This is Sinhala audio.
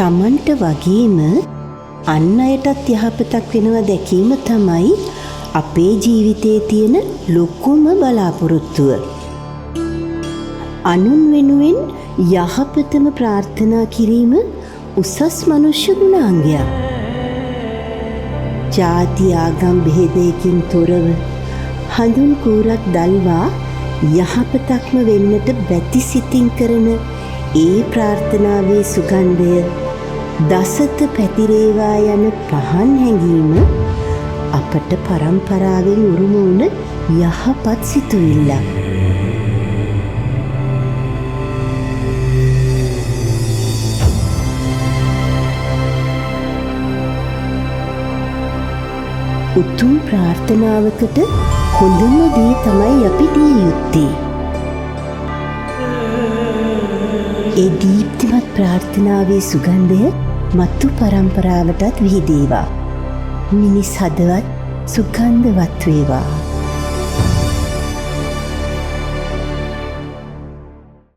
තමන්ට වගේම අන් අයටත් යහපතක් වෙනවා දැකීම තමයි අපේ ජීවිතයේ තියෙන ලොකුම බලාපොරොත්තුව. අනුන් වෙනුවෙන් යහපතම ප්‍රාර්ථනා කිරීම උසස් මනුෂ්‍ය ගුණාංගයක්. ජාති ආගම් බෙහෙදයකින් තොරව හඳුන් කූරක් දල්වා යහපතක්ම වෙන්නට බැති සිතින් කරන ඒ ප්‍රාර්ථනාවේ සුගන්ධය දසත පැතිරේවා යන පහන් හැඟීම අපට පරම්පරාවෙන් උරුම වුණ යහපත් සිතුවිල්ලක්. උතුම් ප්‍රාර්ථනාවකට හොඳම දේ තමයි අපි දිය යුත්තේ. ඒ දීප්තිමත් ප්‍රාර්ථනාවේ සුගන්ධය මතු පරම්පරාවටත් විහිදේවා. මිනිස් හදවත් සුගන්ධවත් වේවා.